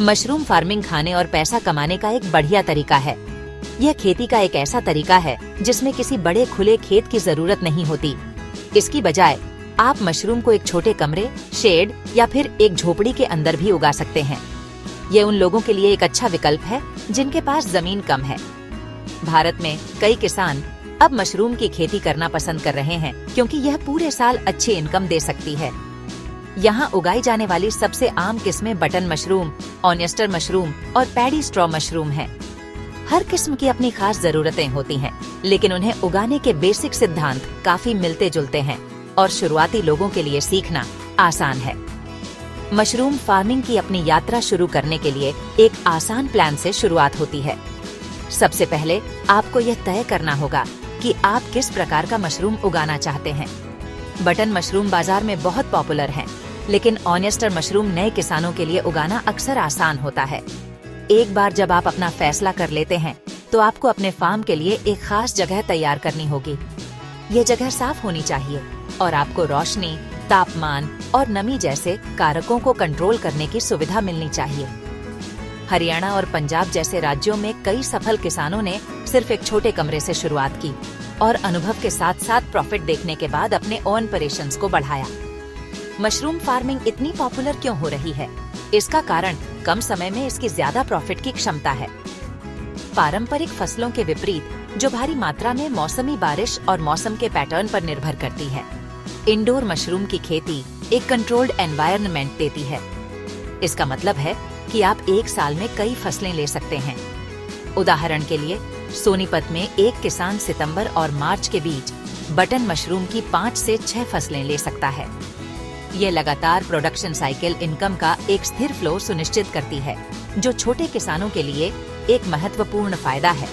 Mushroom farming खाने और पैसा कमाने का एक बढ़िया तरीका है। यह खेती का एक ऐसा तरीका है जिसमें किसी बड़े खुले खेत की जरूरत नहीं होती। इसकी बजाय आप मशरूम को एक छोटे कमरे, शेड या फिर एक झोपड़ी के अंदर भी उगा सकते हैं। ये उन लोगों के लिए एक अच्छा विकल्प है जिनके पास जमीन कम है। भारत में कई किसान अब मशरूम की खेती करना पसंद कर रहे हैं क्योंकि यह पूरे साल अच्छी इनकम दे सकती है। यहाँ उगाई जाने वाली सबसे आम किस्में बटन मशरूम, ऑयस्टर मशरूम और पैडी स्ट्रॉ मशरूम हैं। हर किस्म की अपनी खास जरूरतें होती हैं, लेकिन उन्हें उगाने के बेसिक सिद्धांत काफी मिलते जुलते हैं और शुरुआती लोगों के लिए सीखना आसान है। मशरूम फार्मिंग की अपनी यात्रा शुरू करने के लिए एक आसान प्लान से शुरुआत होती है। सबसे पहले आपको यह तय करना होगा कि आप किस प्रकार का मशरूम उगाना चाहते हैं। बटन मशरूम बाजार में बहुत पॉपुलर हैं, लेकिन ऑयस्टर मशरूम नए किसानों के लिए उगाना अक्सर आसान होता है। एक बार जब आप अपना फैसला कर लेते हैं, तो आपको अपने फार्म के लिए एक खास जगह तैयार करनी होगी। ये जगह साफ होनी चाहिए और आपको रोशनी, तापमान और नमी जैसे कारकों को कंट्रोल करने की सुविधा मिलनी चाहिए। हरियाणा और पंजाब जैसे राज्यों में कई सफल किसानों ने सिर्फ एक छोटे कमरे से शुरुआत की और अनुभव के साथ साथ प्रॉफिट देखने के बाद अपने ओन ऑपरेशंस को बढ़ाया। मशरूम फार्मिंग इतनी पॉपुलर क्यों हो रही है? इसका कारण कम समय में इसकी ज्यादा प्रॉफिट की क्षमता है। पारंपरिक फसलों के विपरीत, जो भारी मात्रा में मौसमी बारिश और मौसम के पैटर्न पर निर्भर करती है, इंडोर मशरूम की खेती एक कंट्रोल्ड एनवायरनमेंट देती है। इसका मतलब है कि आप एक साल में कई फसलें ले सकते हैं। उदाहरण के लिए, सोनीपत में एक किसान सितंबर और मार्च के बीच बटन मशरूम की 5 से 6 फसलें ले सकता है। ये लगातार प्रोडक्शन साइकिल इनकम का एक स्थिर फ्लो सुनिश्चित करती है, जो छोटे किसानों के लिए एक महत्वपूर्ण फायदा है,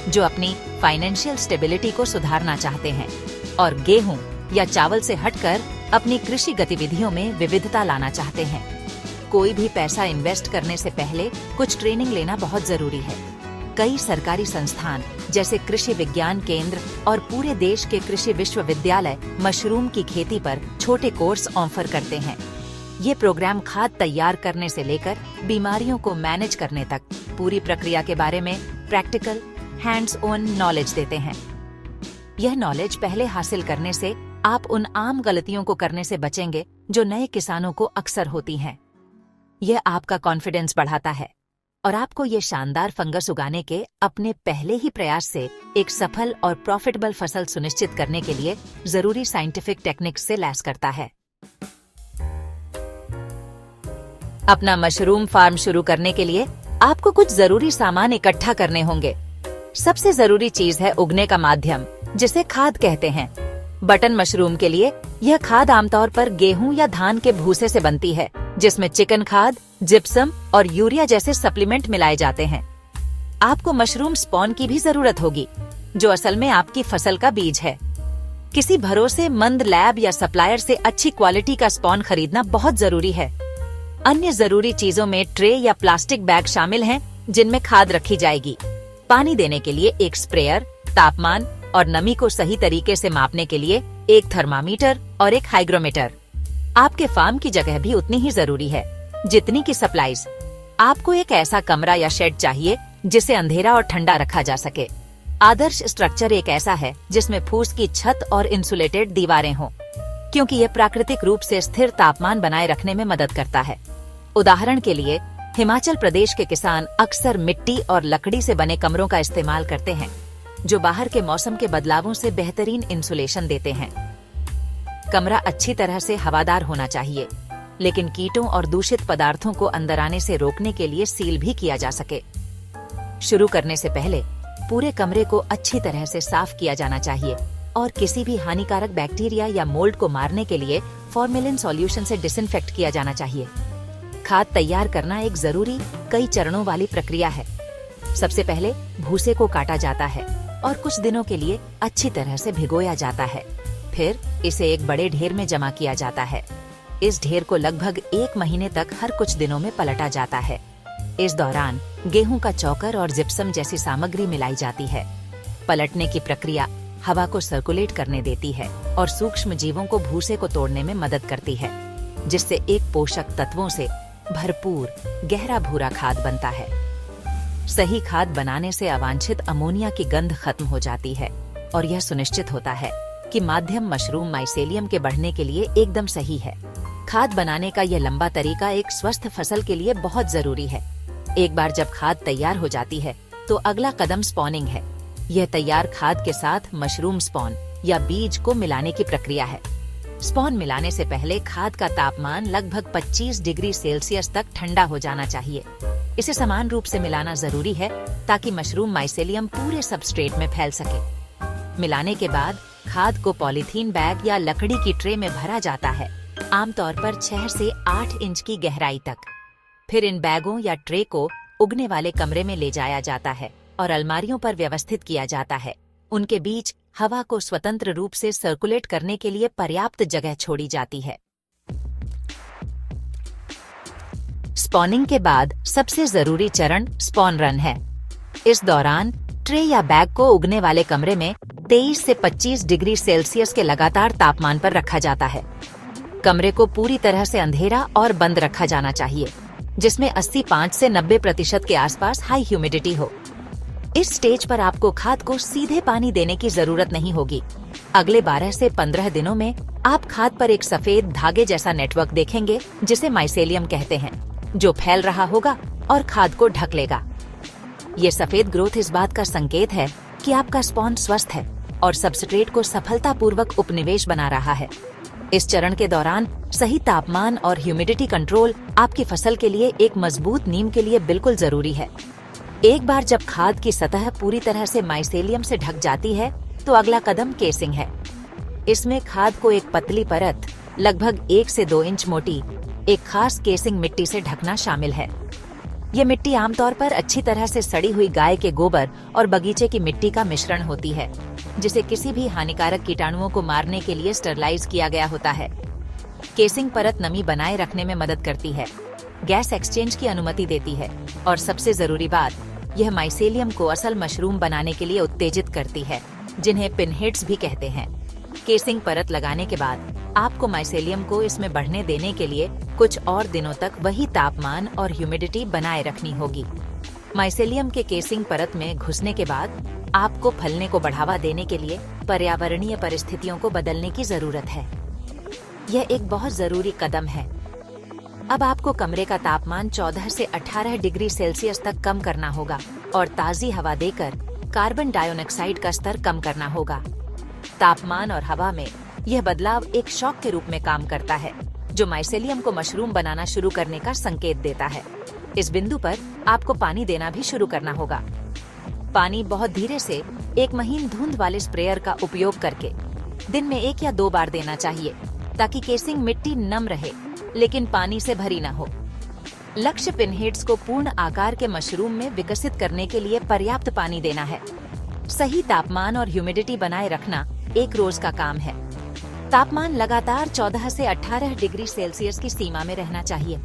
जो अपनी फाइनेंशियल स्टेबिलिटी को सुधारना चाहते हैं और गेहूं या चावल से हटकर अपनी कृषि गतिविधियों में विविधता लाना चाहते हैं। कोई भी पैसा इन्वेस्ट करने से पहले कुछ ट्रेनिंग लेना बहुत जरूरी है। कई सरकारी संस्थान जैसे कृषि विज्ञान केंद्र और पूरे देश के कृषि विश्वविद्यालय मशरूम की खेती पर छोटे कोर्स ऑफर करते हैं। ये प्रोग्राम खाद तैयार करने से लेकर बीमारियों को मैनेज करने तक पूरी प्रक्रिया के बारे में प्रैक्टिकल, हैंड्स ऑन नॉलेज देते हैं। यह नॉलेज पहले हासिल करने से आप उन आम गलतियों को करने से बचेंगे जो नए किसानों को अक्सर होती हैं। यह आपका कॉन्फिडेंस बढ़ाता है और आपको ये शानदार फंगस उगाने के अपने पहले ही प्रयास से एक सफल और प्रॉफिटेबल फसल सुनिश्चित करने के लिए जरूरी साइंटिफिक टेक्निक्स से लैस करता है। अपना मशरूम फार्म शुरू करने के लिए आपको कुछ जरूरी सामान इकट्ठा करने होंगे। सबसे जरूरी चीज है उगने का माध्यम, जिसे खाद कहते हैं। बटन मशरूम के लिए यह खाद आमतौर पर गेहूं या धान के भूसे से बनती है, जिसमें चिकन खाद, जिप्सम और यूरिया जैसे सप्लीमेंट मिलाए जाते हैं। आपको मशरूम स्पॉन की भी जरूरत होगी, जो असल में आपकी फसल का बीज है। किसी भरोसेमंद लैब या सप्लायर से अच्छी क्वालिटी का स्पॉन खरीदना बहुत जरूरी है। अन्य जरूरी चीजों में ट्रे या प्लास्टिक बैग शामिल हैं, जिनमें खाद रखी जाएगी। पानी देने के लिए एक स्प्रेयर, तापमान और नमी को सही तरीके से मापने के लिए एक थर्मामीटर और एक हाइग्रोमीटर। आपके फार्म की जगह भी उतनी ही जरूरी है जितनी की सप्लाईज। आपको एक ऐसा कमरा या शेड चाहिए जिसे अंधेरा और ठंडा रखा जा सके। आदर्श स्ट्रक्चर एक ऐसा है जिसमें फूस की छत और इंसुलेटेड दीवारें हों, क्योंकि यह प्राकृतिक रूप से स्थिर तापमान बनाए रखने में मदद करता है। उदाहरण के लिए, हिमाचल प्रदेश के किसान अक्सर मिट्टी और लकड़ी से बने कमरों का इस्तेमाल करते हैं, जो बाहर के मौसम के बदलावों से बेहतरीन इंसुलेशन देते हैं। कमरा अच्छी तरह से हवादार होना चाहिए, लेकिन कीटों और दूषित पदार्थों को अंदर आने से रोकने के लिए सील भी किया जा सके। शुरू करने से पहले पूरे कमरे को अच्छी तरह से साफ किया जाना चाहिए और किसी भी हानिकारक बैक्टीरिया या मोल्ड को मारने के लिए फॉर्मेलिन सॉल्यूशन से डिसइंफेक्ट किया जाना चाहिए। खाद तैयार करना एक जरूरी कई चरणों वाली प्रक्रिया है। सबसे पहले भूसे को काटा जाता है और कुछ दिनों के लिए अच्छी तरह से भिगोया जाता है। फिर इसे एक बड़े ढेर में जमा किया जाता है। इस ढेर को लगभग 1 महीने तक हर कुछ दिनों में पलटा जाता है। इस दौरान गेहूं का चौकर और जिप्सम जैसी सामग्री मिलाई जाती है। पलटने की प्रक्रिया हवा को सर्कुलेट करने देती है और सूक्ष्म जीवों को भूसे को तोड़ने में मदद करती है, जिससे एक पोषक तत्वों से भरपूर गहरा भूरा खाद बनता है। सही खाद बनाने से अवांछित अमोनिया की गंध खत्म हो जाती है और यह सुनिश्चित होता है कि माध्यम मशरूम माइसेलियम के बढ़ने के लिए एकदम सही है। खाद बनाने का यह लंबा तरीका एक स्वस्थ फसल के लिए बहुत जरूरी है। एक बार जब खाद तैयार हो जाती है तो अगला कदम स्पॉनिंग है। यह तैयार खाद के साथ मशरूम स्पॉन या बीज को मिलाने की प्रक्रिया है। स्पॉन मिलाने से पहले खाद का तापमान लगभग 25 डिग्री सेल्सियस तक ठंडा हो जाना चाहिए। इसे समान रूप से मिलाना जरूरी है ताकि मशरूम माइसेलियम पूरे सबस्ट्रेट में फैल सके। मिलाने के बाद खाद को पॉलीथीन बैग या लकड़ी की ट्रे में भरा जाता है, आमतौर पर 6 से 8 इंच की गहराई तक। फिर इन बैगों या ट्रे को उगने वाले कमरे में ले जाया जाता है और अलमारियों पर व्यवस्थित किया जाता है। उनके बीच हवा को स्वतंत्र रूप से सर्कुलेट करने के लिए पर्याप्त जगह छोड़ी जाती है। स्पॉनिंग के बाद सबसे जरूरी चरण स्पॉन रन है। इस दौरान ट्रे या बैग को उगने वाले कमरे में 23 से 25 डिग्री सेल्सियस के लगातार तापमान पर रखा जाता है। कमरे को पूरी तरह से अंधेरा और बंद रखा जाना चाहिए, जिसमें 85 से 90% के आसपास हाई ह्यूमिडिटी हो। इस स्टेज पर आपको खाद को सीधे पानी देने की जरूरत नहीं होगी। अगले 12 से 15 दिनों में आप खाद पर एक सफेद धागे जैसा नेटवर्क देखेंगे, जिसे माइसेलियम कहते हैं, जो फैल रहा होगा और खाद को ढक लेगा। ये सफेद ग्रोथ इस बात का संकेत है कि आपका स्पॉन स्वस्थ है और सबस्ट्रेट को सफलतापूर्वक उपनिवेश बना रहा है। इस चरण के दौरान सही तापमान और ह्यूमिडिटी कंट्रोल आपकी फसल के लिए एक मजबूत नींव के लिए बिल्कुल जरूरी है। एक बार जब खाद की सतह पूरी तरह से माइसेलियम से ढक जाती है तो अगला कदम केसिंग है। इसमें खाद को एक पतली परत लगभग 1 से 2 इंच मोटी एक खास केसिंग मिट्टी से ढकना शामिल है। ये मिट्टी आमतौर पर अच्छी तरह से सड़ी हुई गाय के गोबर और बगीचे की मिट्टी का मिश्रण होती है, जिसे किसी भी हानिकारक कीटाणुओं को मारने के लिए स्टरलाइज किया गया होता है। केसिंग परत नमी बनाए रखने में मदद करती है, गैस एक्सचेंज की अनुमति देती है और सबसे जरूरी बात, यह माइसेलियम को असल मशरूम बनाने के लिए उत्तेजित करती है, जिन्हें पिनहेड्स भी कहते हैं। केसिंग परत लगाने के बाद आपको माइसेलियम को इसमें बढ़ने देने के लिए कुछ और दिनों तक वही तापमान और ह्यूमिडिटी बनाए रखनी होगी। माइसेलियम के केसिंग परत में घुसने के बाद आपको फलने को बढ़ावा देने के लिए पर्यावरणीय परिस्थितियों को बदलने की जरूरत है। यह एक बहुत जरूरी कदम है। अब आपको कमरे का तापमान 14 से 18 डिग्री सेल्सियस तक कम करना होगा और ताज़ी हवा देकर कार्बन डाइऑक्साइड का स्तर कम करना होगा। तापमान और हवा में यह बदलाव एक शॉक के रूप में काम करता है, जो माइसेलियम को मशरूम बनाना शुरू करने का संकेत देता है। इस बिंदु पर आपको पानी देना भी शुरू करना होगा। पानी बहुत धीरे से एक महीन धुंध वाले स्प्रेयर का उपयोग करके दिन में 1 या 2 बार देना चाहिए, ताकि केसिंग मिट्टी नम रहे लेकिन पानी से भरी न हो। लक्ष्य पिनहेड्स को पूर्ण आकार के मशरूम में विकसित करने के लिए पर्याप्त पानी देना है। सही तापमान और ह्यूमिडिटी बनाए रखना एक रोज का काम है। तापमान लगातार 14 से 18 डिग्री सेल्सियस की सीमा में रहना चाहिए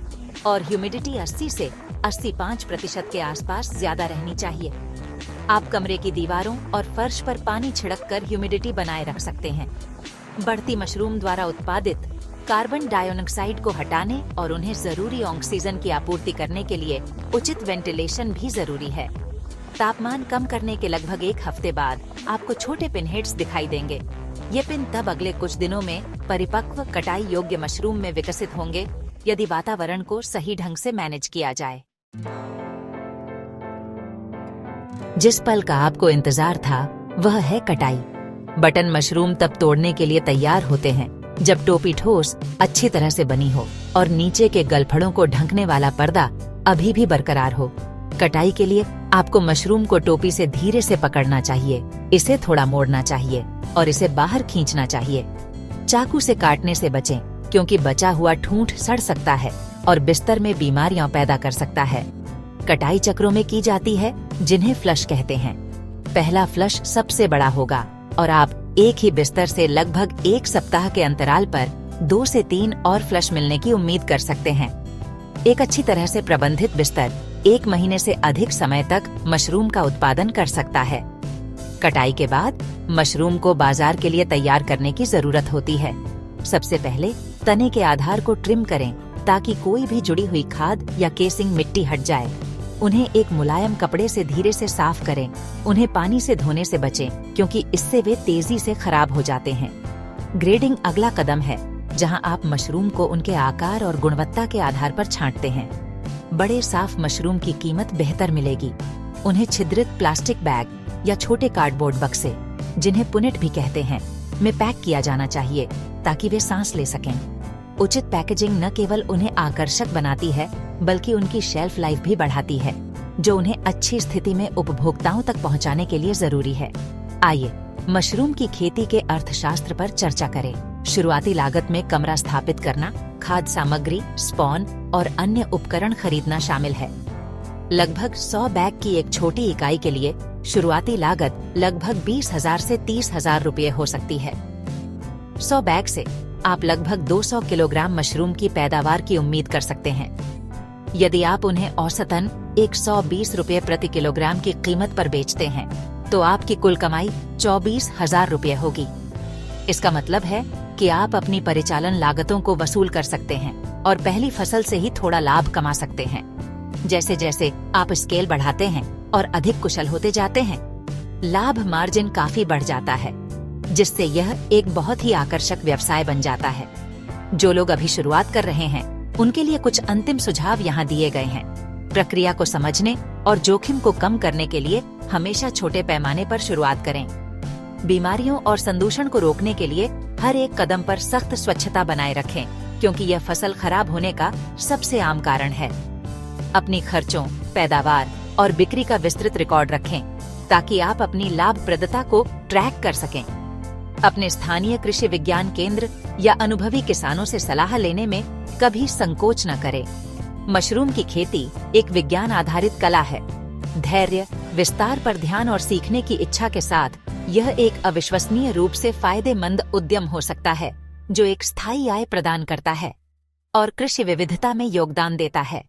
और ह्यूमिडिटी 80 से 85% के आसपास ज्यादा रहनी चाहिए। आप कमरे की दीवारों और फर्श पर पानी छिड़ककर ह्यूमिडिटी बनाए रख सकते हैं। बढ़ती मशरूम द्वारा उत्पादित कार्बन डाइऑक्साइड को हटाने और उन्हें जरूरी ऑक्सीजन की आपूर्ति करने के लिए उचित वेंटिलेशन भी जरूरी है। तापमान कम करने के लगभग 1 हफ्ते बाद आपको छोटे पिनहेड्स दिखाई देंगे। ये पिन तब अगले कुछ दिनों में परिपक्व कटाई योग्य मशरूम में विकसित होंगे, यदि वातावरण को सही ढंग से मैनेज किया जाए। जिस पल का आपको इंतजार था वह है कटाई। बटन मशरूम तब तोड़ने के लिए तैयार होते हैं जब टोपी ठोस अच्छी तरह से बनी हो और नीचे के गलफड़ों को ढकने वाला पर्दा अभी भी बरकरार हो। कटाई के लिए आपको मशरूम को टोपी से धीरे से पकड़ना चाहिए, इसे थोड़ा मोड़ना चाहिए और इसे बाहर खींचना चाहिए। चाकू से काटने से बचें, क्योंकि बचा हुआ ठूंठ सड़ सकता है और बिस्तर में बीमारियां पैदा कर सकता है। कटाई चक्रों में की जाती है, जिन्हें फ्लश कहते हैं। पहला फ्लश सबसे बड़ा होगा और आप एक ही बिस्तर से लगभग 1 सप्ताह के अंतराल पर 2 से 3 और फ्लश मिलने की उम्मीद कर सकते हैं। एक अच्छी तरह से प्रबंधित बिस्तर 1 महीने से अधिक समय तक मशरूम का उत्पादन कर सकता है। कटाई के बाद मशरूम को बाजार के लिए तैयार करने की जरूरत होती है। सबसे पहले तने के आधार को ट्रिम करें ताकि कोई भी जुड़ी हुई खाद या केसिंग मिट्टी हट जाए। उन्हें एक मुलायम कपड़े से धीरे से साफ करें। उन्हें पानी से धोने से बचें, क्योंकि इससे वे तेजी से खराब हो जाते हैं। ग्रेडिंग अगला कदम है, जहां आप मशरूम को उनके आकार और गुणवत्ता के आधार पर छांटते हैं। बड़े साफ मशरूम की कीमत बेहतर मिलेगी। उन्हें छिद्रित प्लास्टिक बैग या छोटे कार्डबोर्ड बक्से, जिन्हें पुनेट भी कहते हैं, में पैक किया जाना चाहिए, ताकि वे सांस ले सकें। उचित पैकेजिंग न केवल उन्हें आकर्षक बनाती है, बल्कि उनकी शेल्फ लाइफ भी बढ़ाती है, जो उन्हें अच्छी स्थिति में उपभोक्ताओं तक पहुंचाने के लिए जरूरी है। आइए मशरूम की खेती के अर्थशास्त्र पर चर्चा करें। शुरुआती लागत में कमरा स्थापित करना, खाद्य सामग्री, स्पॉन और अन्य उपकरण खरीदना शामिल है। लगभग 100 बैग की एक छोटी इकाई के लिए शुरुआती लागत लगभग 20,000 से 30,000 रुपये हो सकती है। 100 बैग से आप लगभग 200 किलोग्राम मशरूम की पैदावार की उम्मीद कर सकते हैं। यदि आप उन्हें औसतन 120 रुपये प्रति किलोग्राम की कीमत पर बेचते हैं, तो आपकी कुल कमाई 24,000 रुपये होगी। इसका मतलब है कि आप अपनी परिचालन लागतों को वसूल कर सकते हैं और पहली फसल से ही थोड़ा लाभ कमा सकते हैं। जैसे जैसे आप स्केल बढ़ाते हैं और अधिक कुशल होते जाते हैं, लाभ मार्जिन काफी बढ़ जाता है, जिससे यह एक बहुत ही आकर्षक व्यवसाय बन जाता है। जो लोग अभी शुरुआत कर रहे हैं, उनके लिए कुछ अंतिम सुझाव यहाँ दिए गए हैं। प्रक्रिया को समझने और जोखिम को कम करने के लिए हमेशा छोटे पैमाने पर शुरुआत करें। बीमारियों और संदूषण को रोकने के लिए हर एक कदम पर सख्त स्वच्छता बनाए रखें, क्योंकि यह फसल खराब होने का सबसे आम कारण है। अपनी खर्चों, पैदावार और बिक्री का विस्तृत रिकॉर्ड रखें, ताकि आप अपनी लाभप्रदता को ट्रैक कर सकें। अपने स्थानीय कृषि विज्ञान केंद्र या अनुभवी किसानों से सलाह लेने में कभी संकोच न करें। मशरूम की खेती एक विज्ञान आधारित कला है। धैर्य, विस्तार पर ध्यान और सीखने की इच्छा के साथ यह एक अविश्वसनीय रूप से फायदेमंद उद्यम हो सकता है, जो एक स्थायी आय प्रदान करता है और कृषि विविधता में योगदान देता है।